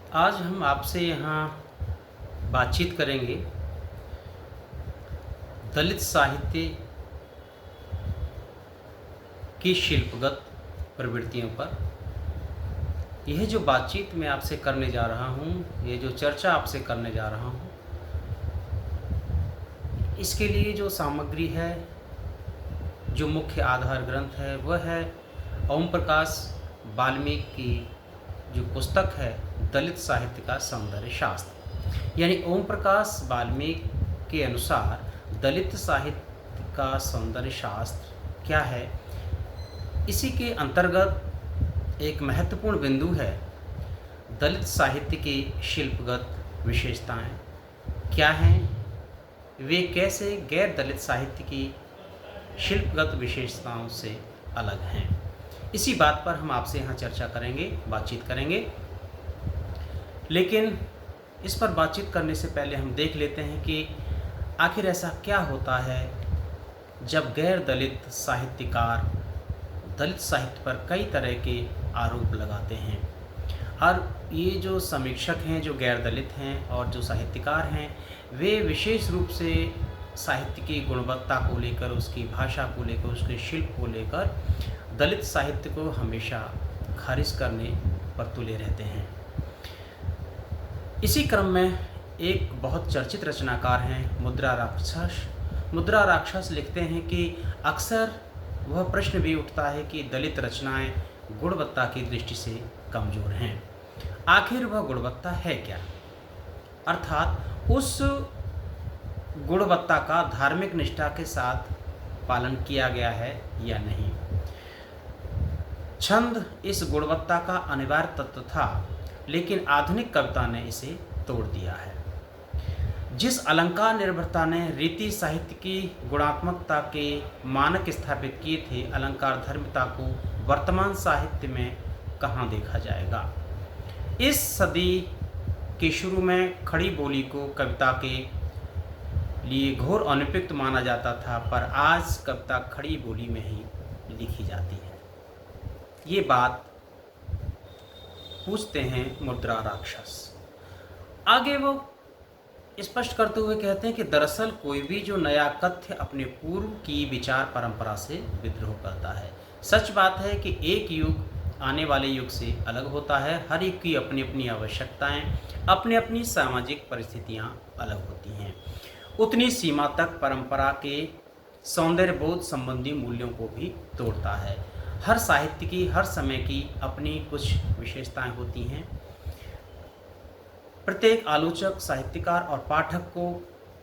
आज हम आपसे यहाँ बातचीत करेंगे दलित साहित्य की शिल्पगत प्रवृत्तियों पर। यह जो बातचीत मैं आपसे करने जा रहा हूँ, ये जो चर्चा आपसे करने जा रहा हूँ, इसके लिए जो सामग्री है, जो मुख्य आधार ग्रंथ है, वह है ओम प्रकाश वाल्मीकि की जो पुस्तक है दलित साहित्य का सौंदर्य शास्त्र। यानी ओम प्रकाश वाल्मीकि के अनुसार दलित साहित्य का सौंदर्य शास्त्र क्या है। इसी के अंतर्गत एक महत्वपूर्ण बिंदु है दलित साहित्य की शिल्पगत विशेषताएं क्या हैं, वे कैसे गैर दलित साहित्य की शिल्पगत विशेषताओं से अलग हैं। इसी बात पर हम आपसे यहाँ चर्चा करेंगे, बातचीत करेंगे। लेकिन इस पर बातचीत करने से पहले हम देख लेते हैं कि आखिर ऐसा क्या होता है जब गैर दलित साहित्यकार दलित साहित्य पर कई तरह के आरोप लगाते हैं। और ये जो समीक्षक हैं, जो गैर दलित हैं और जो साहित्यकार हैं, वे विशेष रूप से साहित्य की गुणवत्ता को लेकर, उसकी भाषा को लेकर, उसके शिल्प को लेकर दलित साहित्य को हमेशा खारिज करने पर तुले रहते हैं। इसी क्रम में एक बहुत चर्चित रचनाकार हैं मुद्रा राक्षस। मुद्रा राक्षस लिखते हैं कि अक्सर वह प्रश्न भी उठता है कि दलित रचनाएं गुणवत्ता की दृष्टि से कमज़ोर हैं। आखिर वह गुणवत्ता है क्या, अर्थात उस गुणवत्ता का धार्मिक निष्ठा के साथ पालन किया गया है या नहीं। छंद इस गुणवत्ता का अनिवार्य तत्व था, लेकिन आधुनिक कविता ने इसे तोड़ दिया है। जिस अलंकार निर्भरता ने रीति साहित्य की गुणात्मकता के मानक स्थापित किए थे, अलंकार धर्मिता को वर्तमान साहित्य में कहाँ देखा जाएगा। इस सदी के शुरू में खड़ी बोली को कविता के लिए घोर अनुपयुक्त माना जाता था, पर आज कविता खड़ी बोली में ही लिखी जाती है। ये बात पूछते हैं मुद्रा राक्षस। आगे वो स्पष्ट करते हुए कहते हैं कि दरअसल कोई भी जो नया कथ्य अपने पूर्व की विचार परंपरा से विद्रोह करता है। सच बात है कि एक युग आने वाले युग से अलग होता है। हर एक की अपनी अपनी आवश्यकताएं, अपनी अपनी सामाजिक परिस्थितियां अलग होती हैं। उतनी सीमा तक परंपरा के सौंदर्य बोध संबंधी मूल्यों को भी तोड़ता है। हर साहित्य की, हर समय की अपनी कुछ विशेषताएं होती हैं। प्रत्येक आलोचक, साहित्यकार और पाठक को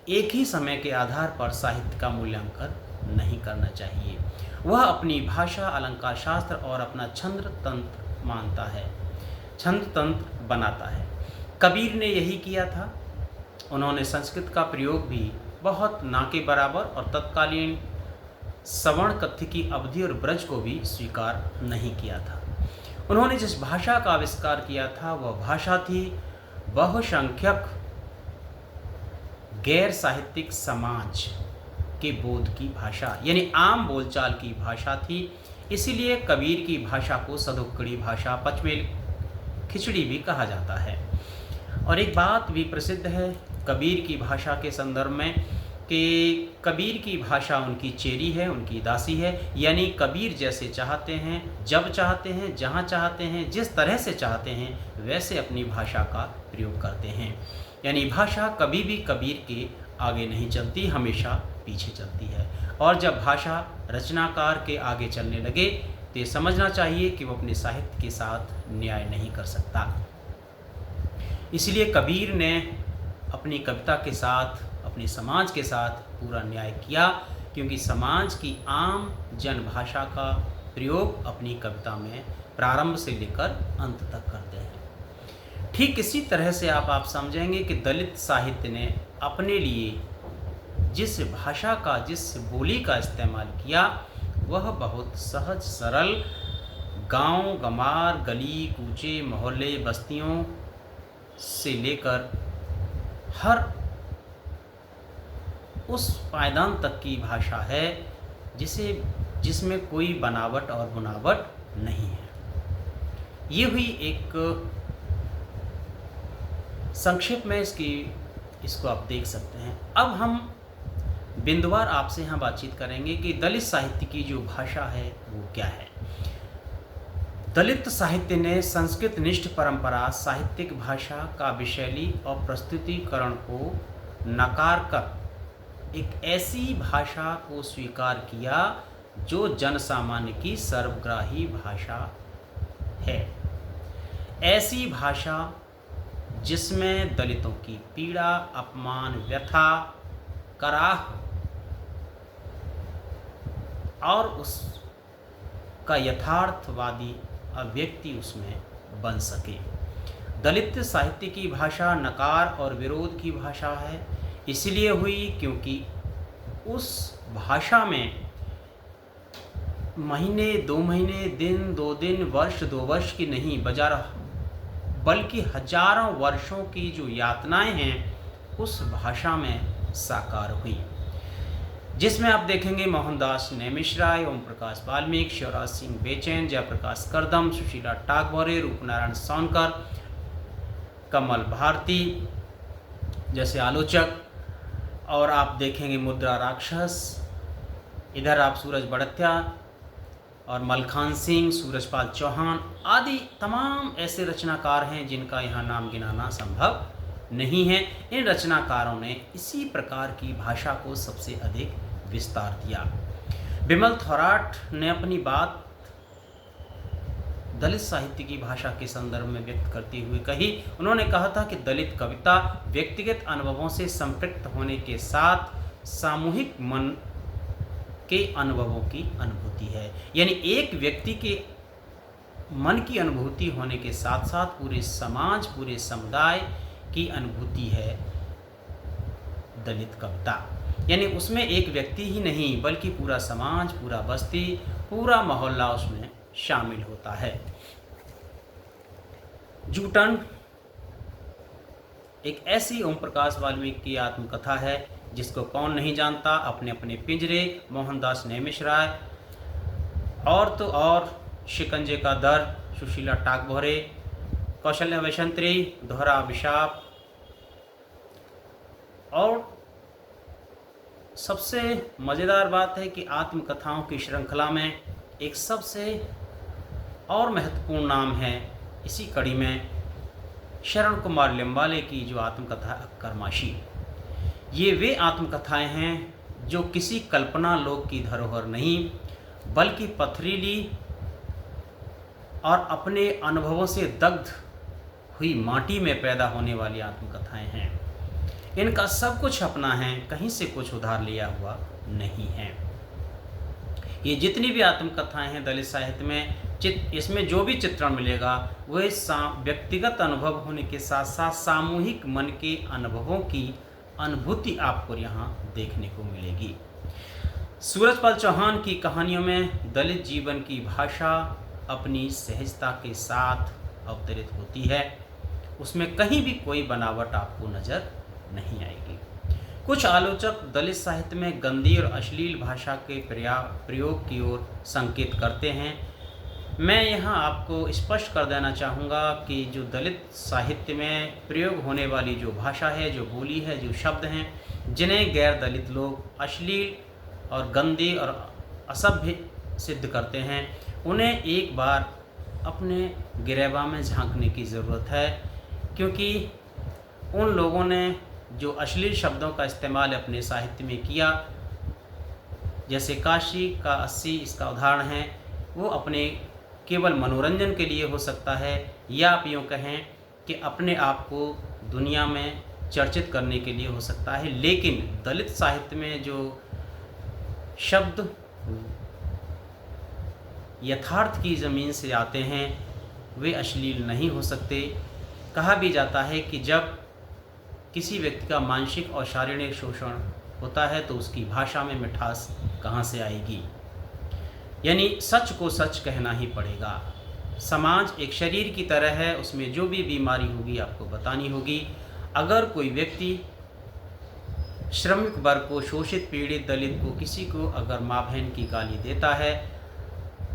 एक ही समय के आधार पर साहित्य का मूल्यांकन नहीं करना चाहिए। वह अपनी भाषा, अलंकार शास्त्र और अपना छंद तंत्र मानता है, छंद तंत्र बनाता है। कबीर ने यही किया था। उन्होंने संस्कृत का प्रयोग भी बहुत ना के बराबर और तत्कालीन सवर्ण कथ्य की अवधि और ब्रज को भी स्वीकार नहीं किया था। उन्होंने जिस भाषा का आविष्कार किया था वह भाषा थी बहुसंख्यक गैर साहित्यिक समाज के बोध की भाषा, यानी आम बोलचाल की भाषा थी। इसीलिए कबीर की भाषा को सदुक्कड़ी भाषा, पचमेल खिचड़ी भी कहा जाता है। और एक बात भी प्रसिद्ध है कबीर की भाषा के संदर्भ में कि कबीर की भाषा उनकी चेरी है, उनकी दासी है। यानी कबीर जैसे चाहते हैं, जब चाहते हैं, जहाँ चाहते हैं, जिस तरह से चाहते हैं, वैसे अपनी भाषा का प्रयोग करते हैं। यानी भाषा कभी भी कबीर के आगे नहीं चलती, हमेशा पीछे चलती है। और जब भाषा रचनाकार के आगे चलने लगे तो ये समझना चाहिए कि वो अपने साहित्य के साथ न्याय नहीं कर सकता। इसलिए कबीर ने अपनी कविता के साथ, अपने समाज के साथ पूरा न्याय किया, क्योंकि समाज की आम जन भाषा का प्रयोग अपनी कविता में प्रारंभ से लेकर अंत तक करते हैं। ठीक इसी तरह से आप समझेंगे कि दलित साहित्य ने अपने लिए जिस भाषा का, जिस बोली का इस्तेमाल किया, वह बहुत सहज सरल गांव गमार, गली कूचे, मोहल्ले, बस्तियों से लेकर हर उस पायदान तक की भाषा है जिसमें कोई बनावट और बुनावट नहीं है। ये हुई एक संक्षेप में इसको आप देख सकते हैं। अब हम बिंदुवार आपसे यहाँ बातचीत करेंगे कि दलित साहित्य की जो भाषा है वो क्या है। दलित साहित्य ने संस्कृत निष्ठ परंपरा, साहित्यिक भाषा, काव्य शैली और प्रस्तुतिकरण को नकार कर एक ऐसी भाषा को स्वीकार किया जो जनसामान्य की सर्वग्राही भाषा है। ऐसी भाषा जिसमें दलितों की पीड़ा, अपमान, व्यथा, कराह और उसका यथार्थवादी अभिव्यक्ति उसमें बन सके। दलित साहित्य की भाषा नकार और विरोध की भाषा है, इसलिए हुई क्योंकि उस भाषा में महीने, 2 महीने, दिन, 2 दिन, वर्ष, 2 वर्ष की नहीं बल्कि हजारों वर्षों की जो यातनाएं हैं उस भाषा में साकार हुई, जिसमें आप देखेंगे मोहनदास नेमिष-राय, ओम प्रकाश वाल्मीकि, शिवराज सिंह बेचैन, जयप्रकाश करदम, सुशीला टागोरे, रूपनारायण सोनकर, कमल भारती जैसे आलोचक, और आप देखेंगे मुद्रा राक्षस, इधर आप सूरज बड़त्या और मलखान सिंह, सूरजपाल चौहान आदि तमाम ऐसे रचनाकार हैं जिनका यहाँ नाम गिनाना संभव नहीं है। इन रचनाकारों ने इसी प्रकार की भाषा को सबसे अधिक विस्तार दिया। बिमल थोराट ने अपनी बात दलित साहित्य की भाषा के संदर्भ में व्यक्त करते हुए कही। उन्होंने कहा था कि दलित कविता व्यक्तिगत अनुभवों से संपृक्त होने के साथ सामूहिक मन के अनुभवों की अनुभूति है। यानी एक व्यक्ति के मन की अनुभूति होने के साथ साथ पूरे समाज, पूरे समुदाय की अनुभूति है दलित कविता। यानी उसमें एक व्यक्ति ही नहीं बल्कि पूरा समाज, पूरा बस्ती, पूरा मोहल्ला उसमें शामिल होता है। जूटन एक ऐसी ओम प्रकाश वाल्मीकि की आत्मकथा है जिसको कौन नहीं जानता। अपने अपने पिंजरे, मोहनदास नेमिष-राय, और तो और शिकंजे का दर, सुशीला टागोरे, कौशल्या वैशंत्री, दोहरा अभिशाप, और सबसे मज़ेदार बात है कि आत्मकथाओं की श्रृंखला में एक सबसे और महत्वपूर्ण नाम है इसी कड़ी में शरण कुमार लिम्बाले की जो आत्मकथा अक्करमाशी। ये वे आत्मकथाएं हैं जो किसी कल्पना लोक की धरोहर नहीं बल्कि पथरीली और अपने अनुभवों से दग्ध हुई माटी में पैदा होने वाली आत्मकथाएं हैं। इनका सब कुछ अपना है, कहीं से कुछ उधार लिया हुआ नहीं है। ये जितनी भी आत्मकथाएं हैं दलित साहित्य में, इसमें जो भी चित्रण मिलेगा वह व्यक्तिगत अनुभव होने के साथ साथ सामूहिक मन के अनुभवों की अनुभूति आपको यहाँ देखने को मिलेगी। सूरजपाल चौहान की कहानियों में दलित जीवन की भाषा अपनी सहजता के साथ अवतरित होती है, उसमें कहीं भी कोई बनावट आपको नज़र नहीं आएगी। कुछ आलोचक दलित साहित्य में गंदी और अश्लील भाषा के प्रयोग की ओर संकेत करते हैं। मैं यहाँ आपको स्पष्ट कर देना चाहूँगा कि जो दलित साहित्य में प्रयोग होने वाली जो भाषा है, जो बोली है, जो शब्द हैं, जिन्हें गैर दलित लोग अश्लील और गंदे और असभ्य सिद्ध करते हैं, उन्हें एक बार अपने गिरेबा में झांकने की ज़रूरत है, क्योंकि उन लोगों ने जो अश्लील शब्दों का इस्तेमाल अपने साहित्य में किया, जैसे काशी का 80 इसका उदाहरण है, वो अपने केवल मनोरंजन के लिए हो सकता है, या आप यूँ कहें कि अपने आप को दुनिया में चर्चित करने के लिए हो सकता है। लेकिन दलित साहित्य में जो शब्द यथार्थ की ज़मीन से आते हैं वे अश्लील नहीं हो सकते। कहा भी जाता है कि जब किसी व्यक्ति का मानसिक और शारीरिक शोषण होता है तो उसकी भाषा में मिठास कहाँ से आएगी। यानी सच को सच कहना ही पड़ेगा। समाज एक शरीर की तरह है, उसमें जो भी बीमारी होगी आपको बतानी होगी। अगर कोई व्यक्ति श्रमिक वर्ग को, शोषित पीड़ित दलित को, किसी को अगर माँ बहन की गाली देता है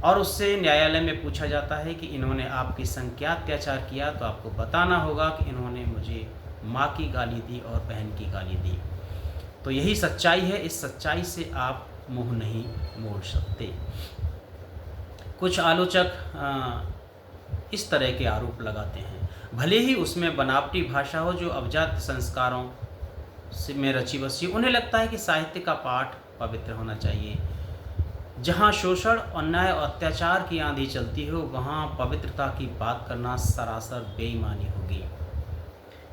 और उससे न्यायालय में पूछा जाता है कि इन्होंने आपके संग क्या अत्याचार किया, तो आपको बताना होगा कि इन्होंने मुझे माँ की गाली दी और बहन की गाली दी। तो यही सच्चाई है, इस सच्चाई से आप मुंह नहीं मोड़ सकते। कुछ आलोचक इस तरह के आरोप लगाते हैं, भले ही उसमें बनावटी भाषा हो जो अवजात संस्कारों से में रची बसी, उन्हें लगता है कि साहित्य का पाठ पवित्र होना चाहिए। जहाँ शोषण, अन्याय और अत्याचार की आंधी चलती हो, वहाँ पवित्रता की बात करना सरासर बेईमानी होगी।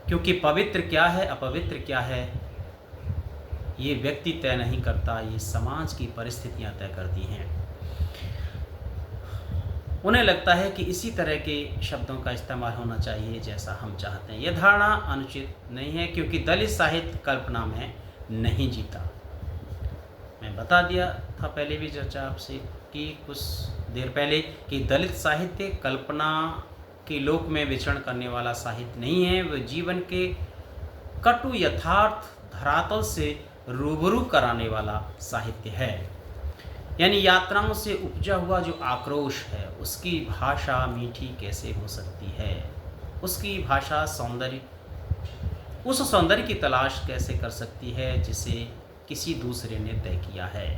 क्योंकि पवित्र क्या है, अपवित्र क्या है, ये व्यक्ति तय नहीं करता, ये समाज की परिस्थितियाँ तय करती हैं। उन्हें लगता है कि इसी तरह के शब्दों का इस्तेमाल होना चाहिए जैसा हम चाहते हैं। यह धारणा अनुचित नहीं है, क्योंकि दलित साहित्य कल्पना में नहीं जीता। मैं बता दिया था पहले भी चर्चा आपसे कि कुछ देर पहले कि दलित साहित्य कल्पना के लोक में विचरण करने वाला साहित्य नहीं है, वह जीवन के कटु यथार्थ धरातल से रूबरू कराने वाला साहित्य है। यानी यात्राओं से उपजा हुआ जो आक्रोश है, उसकी भाषा मीठी कैसे हो सकती है, उसकी भाषा सौंदर्य, उस सौंदर्य की तलाश कैसे कर सकती है जिसे किसी दूसरे ने तय किया है।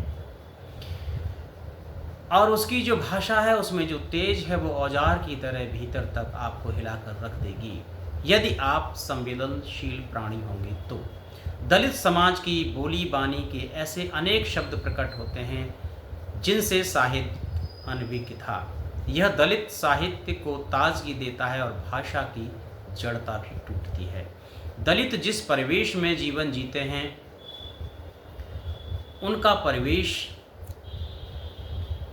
और उसकी जो भाषा है, उसमें जो तेज है, वो औजार की तरह भीतर तक आपको हिलाकर रख देगी यदि आप संवेदनशील प्राणी होंगे तो। दलित समाज की बोली बानी के ऐसे अनेक शब्द प्रकट होते हैं जिनसे साहित्य अनभिज्ञ था। यह दलित साहित्य को ताजगी देता है और भाषा की जड़ता भी टूटती है। दलित जिस परिवेश में जीवन जीते हैं, उनका परिवेश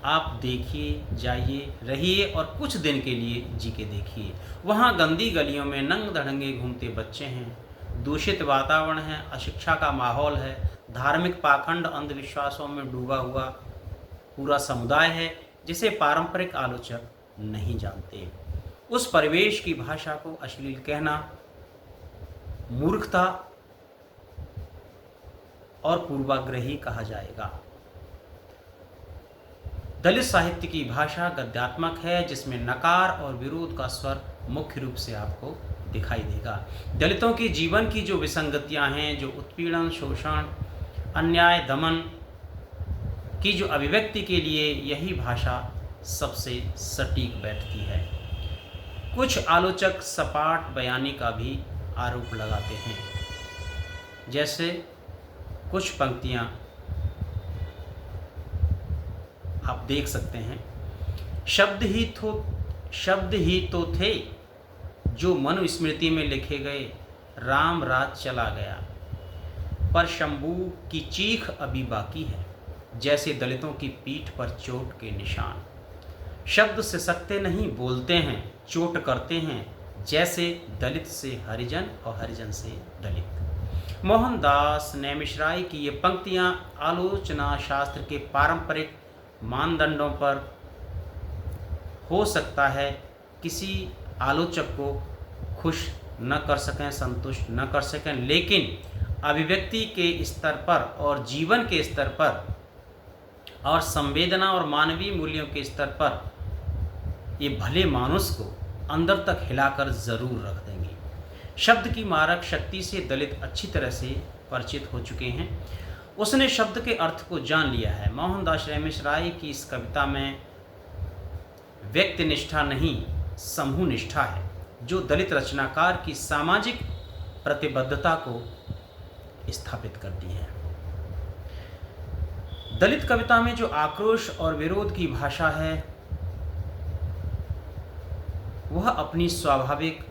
आप देखिए, जाइए, रहिए और कुछ दिन के लिए जी के देखिए। वहाँ गंदी गलियों में नंग धड़ंगे घूमते बच्चे हैं, दूषित वातावरण है, अशिक्षा का माहौल है, धार्मिक पाखंड अंधविश्वासों में डूबा हुआ पूरा समुदाय है जिसे पारंपरिक आलोचक नहीं जानते। उस परिवेश की भाषा को अश्लील कहना मूर्खता और पूर्वाग्रही कहा जाएगा। दलित साहित्य की भाषा गद्यात्मक है, जिसमें नकार और विरोध का स्वर मुख्य रूप से आपको दिखाई देगा। दलितों के जीवन की जो विसंगतियां हैं, जो उत्पीड़न, शोषण, अन्याय, दमन की जो अभिव्यक्ति के लिए यही भाषा सबसे सटीक बैठती है। कुछ आलोचक सपाट बयानी का भी आरोप लगाते हैं। जैसे कुछ पंक्तियां आप देख सकते हैं, शब्द ही तो थे जो मनुस्मृति में लिखे गए, राम राज चला गया पर शंभू की चीख अभी बाकी है, जैसे दलितों की पीठ पर चोट के निशान। शब्द से सकते नहीं, बोलते हैं, चोट करते हैं, जैसे दलित से हरिजन और हरिजन से दलित। मोहनदास नैमिषराय की ये पंक्तियां आलोचना शास्त्र के पारंपरिक मानदंडों पर हो सकता है किसी आलोचक को खुश न कर सकें, संतुष्ट न कर सकें, लेकिन अभिव्यक्ति के स्तर पर और जीवन के स्तर पर और संवेदना और मानवीय मूल्यों के स्तर पर ये भले मानुष को अंदर तक हिलाकर ज़रूर रख देंगे। शब्द की मारक शक्ति से दलित अच्छी तरह से परिचित हो चुके हैं। उसने शब्द के अर्थ को जान लिया है। मोहनदास नैमिषराय की इस कविता में व्यक्ति निष्ठा नहीं, समूह निष्ठा है, जो दलित रचनाकार की सामाजिक प्रतिबद्धता को स्थापित करती है। दलित कविता में जो आक्रोश और विरोध की भाषा है, वह अपनी स्वाभाविक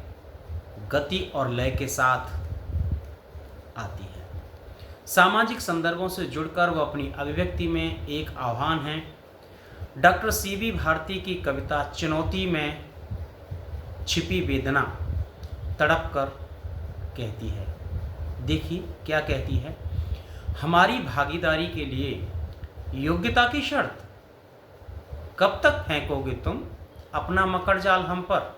गति और लय के साथ आती है। सामाजिक संदर्भों से जुड़कर वह अपनी अभिव्यक्ति में एक आह्वान है। डॉक्टर सीबी भारती की कविता चुनौती में छिपी वेदना तड़प कर कहती है, देखिए क्या कहती है, हमारी भागीदारी के लिए योग्यता की शर्त, कब तक फेंकोगे तुम अपना मकड़ जाल हम पर।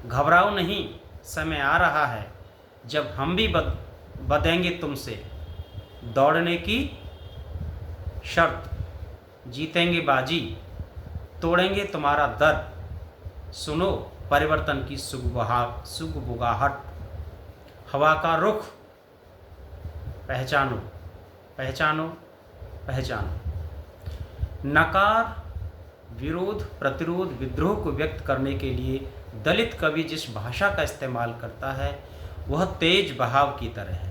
घबराओ नहीं, समय आ रहा है जब हम भी बदेंगे तुमसे, दौड़ने की शर्त, जीतेंगे बाजी, तोड़ेंगे तुम्हारा दर, सुनो परिवर्तन की सुगबुगाहट। हवा का रुख पहचानो, पहचानो, पहचानो। नकार विरोध, प्रतिरोध, विद्रोह को व्यक्त करने के लिए दलित कवि जिस भाषा का इस्तेमाल करता है वह तेज बहाव की तरह है।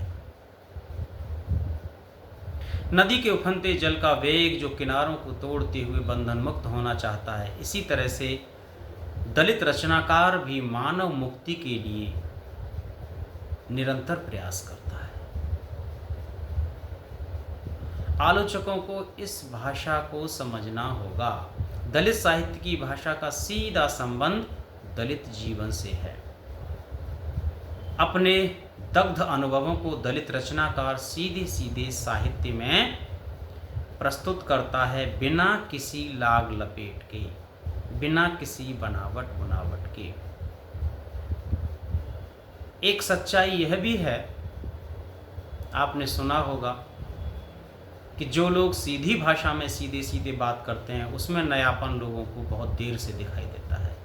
नदी के उफनते जल का वेग जो किनारों को तोड़ते हुए बंधन मुक्त होना चाहता है, इसी तरह से दलित रचनाकार भी मानव मुक्ति के लिए निरंतर प्रयास करता है। आलोचकों को इस भाषा को समझना होगा। दलित साहित्य की भाषा का सीधा संबंध दलित जीवन से है। अपने दग्ध अनुभवों को दलित रचनाकार सीधे सीधे साहित्य में प्रस्तुत करता है, बिना किसी लाग लपेट के, बिना किसी बनावट के। एक सच्चाई यह भी है, आपने सुना होगा कि जो लोग सीधी भाषा में सीधे सीधे बात करते हैं उसमें नयापन लोगों को बहुत देर से दिखाई देता है।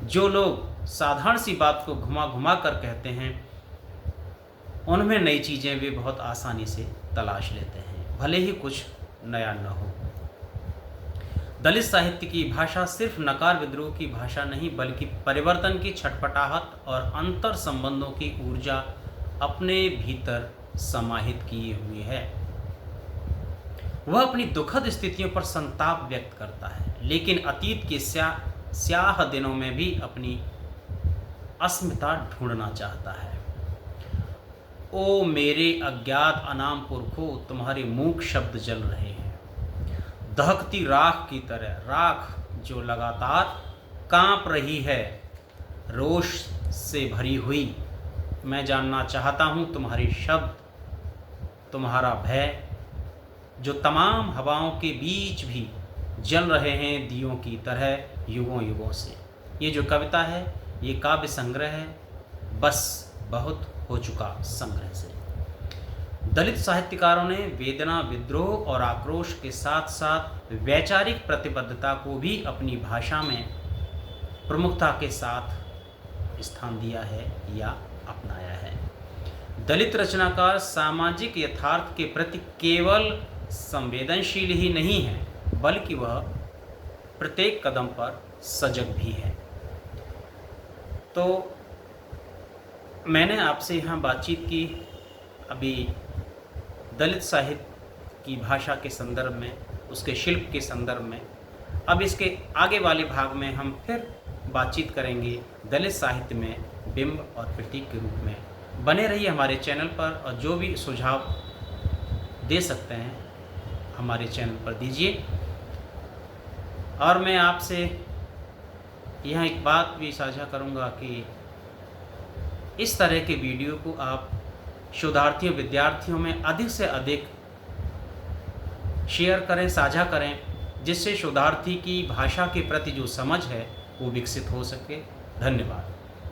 जो लोग साधारण सी बात को घुमा घुमा कर कहते हैं उनमें नई चीज़ें वे बहुत आसानी से तलाश लेते हैं, भले ही कुछ नया न हो। दलित साहित्य की भाषा सिर्फ नकार विद्रोह की भाषा नहीं, बल्कि परिवर्तन की छटपटाहट और अंतर संबंधों की ऊर्जा अपने भीतर समाहित किए हुए है। वह अपनी दुखद स्थितियों पर संताप व्यक्त करता है, लेकिन अतीत के स्याह दिनों में भी अपनी अस्मिता ढूंढना चाहता है। ओ मेरे अज्ञात अनाम पुरखों, तुम्हारे मूक शब्द जल रहे हैं, दहकती राख की तरह, राख जो लगातार कांप रही है, रोष से भरी हुई। मैं जानना चाहता हूँ तुम्हारे शब्द, तुम्हारा भय, जो तमाम हवाओं के बीच भी जल रहे हैं दियों की तरह युगों युगों से। ये जो कविता है ये काव्य संग्रह है, बस बहुत हो चुका संग्रह से। दलित साहित्यकारों ने वेदना, विद्रोह और आक्रोश के साथ साथ वैचारिक प्रतिबद्धता को भी अपनी भाषा में प्रमुखता के साथ स्थान दिया है या अपनाया है। दलित रचनाकार सामाजिक यथार्थ के प्रति केवल संवेदनशील ही नहीं है, बल्कि वह प्रत्येक कदम पर सजग भी है। तो मैंने आपसे यहाँ बातचीत की अभी दलित साहित्य की भाषा के संदर्भ में, उसके शिल्प के संदर्भ में। अब इसके आगे वाले भाग में हम फिर बातचीत करेंगे दलित साहित्य में बिंब और प्रतीक के रूप में। बने रहिए हमारे चैनल पर और जो भी सुझाव दे सकते हैं हमारे चैनल पर दीजिए। और मैं आपसे यहाँ एक बात भी साझा करूँगा कि इस तरह के वीडियो को आप शोधार्थियों, विद्यार्थियों में अधिक से अधिक शेयर करें, साझा करें, जिससे शोधार्थी की भाषा के प्रति जो समझ है वो विकसित हो सके। धन्यवाद।